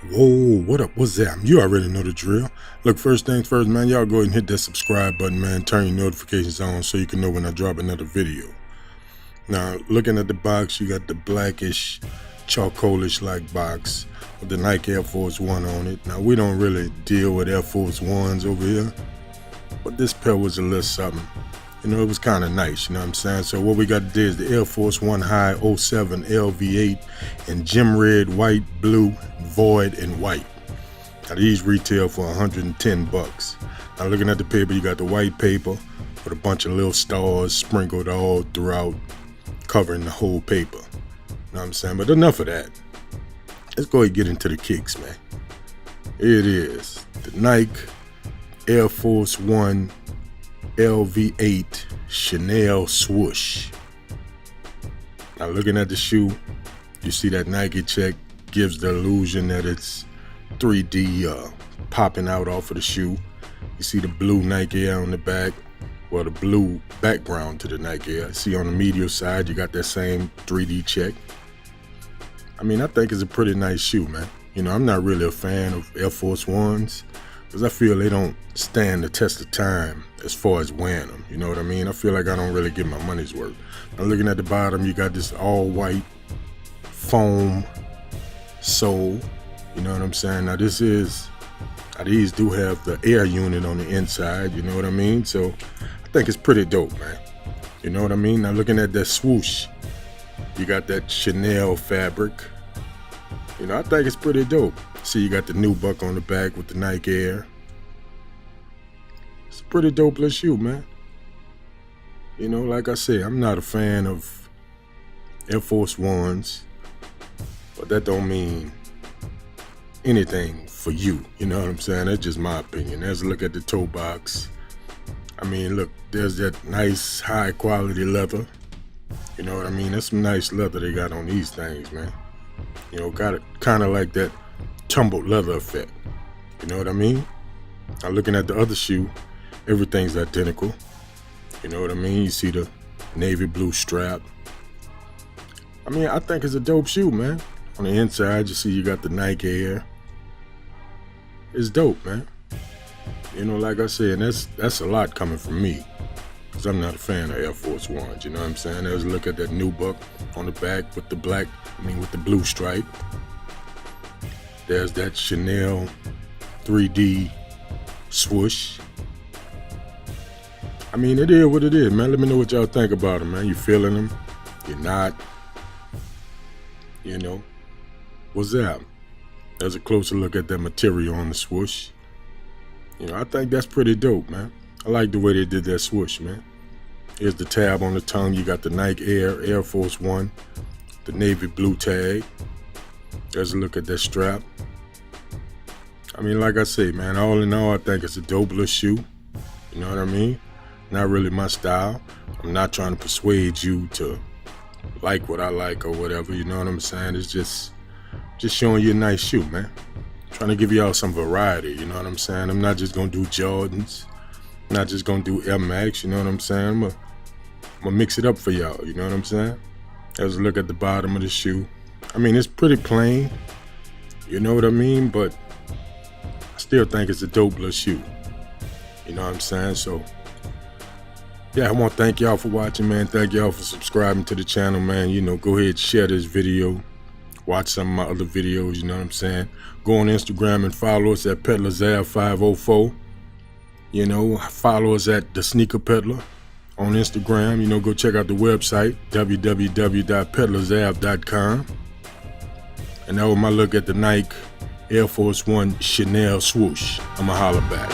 Whoa, what up? What's that? You already know the drill. Look, first things first, man, y'all go ahead and hit that subscribe button, man. Turn your notifications on so you can know when I drop another video. Now, looking at the box, you got the blackish, charcoalish like box with the Nike Air Force One on it. Now, we don't really deal with Air Force Ones over here, but this pair was a little something. You know, it was kind of nice, you know what I'm saying? So what we got today is the Air Force One High 07 LV8 in gem red, white, blue, void, and white. Now these retail for 110 bucks. Now looking at the paper, you got the white paper with a bunch of little stars sprinkled all throughout, covering the whole paper. You know what I'm saying? But enough of that. Let's go ahead and get into the kicks, man. Here it is. The Nike Air Force One LV8 Chenille Swoosh. Now looking at the shoe, you see that Nike check gives the illusion that it's 3D popping out off of the shoe. You see the blue Nike Air on the back, well, the blue background to the Nike Air. See on the medial side, you got that same 3D check. I mean, I think it's a pretty nice shoe, man. You know, I'm not really a fan of Air Force Ones because I feel they don't stand the test of time as far as wearing them. You know what I mean? I feel like I don't really get my money's worth. Now looking at the bottom, you got this all white foam sole. You know what I'm saying? Now these do have the air unit on the inside. You know what I mean? So I think it's pretty dope, man. You know what I mean? Now looking at that swoosh, you got that Chenille fabric. You know, I think it's pretty dope. See, you got the nubuck on the back with the Nike Air. It's a pretty dope little shoe, man. You know, like I said, I'm not a fan of Air Force Ones, but that don't mean anything for you. You know what I'm saying? That's just my opinion. Let's look at the toe box. I mean, look, there's that nice high quality leather. You know what I mean? That's some nice leather they got on these things, man. You know, got it kind of like that tumbled leather effect. You know what I mean? Now looking at the other shoe, everything's identical. You know what I mean? You see the navy blue strap. I mean, I think it's a dope shoe, man. On the inside, you see you got the Nike Air. It's dope, man. You know, like I said, that's a lot coming from me, because I'm not a fan of Air Force Ones. You know what I'm saying? Let's look at that nubuck on the back with the with the blue stripe. There's that Chenille 3D swoosh. I mean, it is what it is, man. Let me know what y'all think about them, man. You feeling them? You're not? You know? What's that? There's a closer look at that material on the swoosh. You know, I think that's pretty dope, man. I like the way they did that swoosh, man. Here's the tab on the tongue. You got the Nike Air Force One, the navy blue tag. There's a look at that strap. I mean, like I say, man, all in all, I think it's a dope little shoe. You know what I mean? Not really my style. I'm not trying to persuade you to like what I like or whatever. You know what I'm saying? It's just showing you a nice shoe, man. Trying to give y'all some variety. You know what I'm saying? I'm not just gonna do Jordans. I'm not just gonna do Air Max. You know what I'm saying? I'm gonna mix it up for y'all. You know what I'm saying? Let's look at the bottom of the shoe. I mean, it's pretty plain. You know what I mean? But I still think it's a dope little shoe. You know what I'm saying? So, yeah, I want to thank y'all for watching, man. Thank y'all for subscribing to the channel, man. You know, go ahead, share this video. Watch some of my other videos, you know what I'm saying? Go on Instagram and follow us at PeddlerZav504. You know, follow us at The Sneaker Peddler on Instagram. You know, go check out the website, www.peddlerzav.com. And that was my look at the Nike Air Force One Chenille Swoosh. I'ma holler back.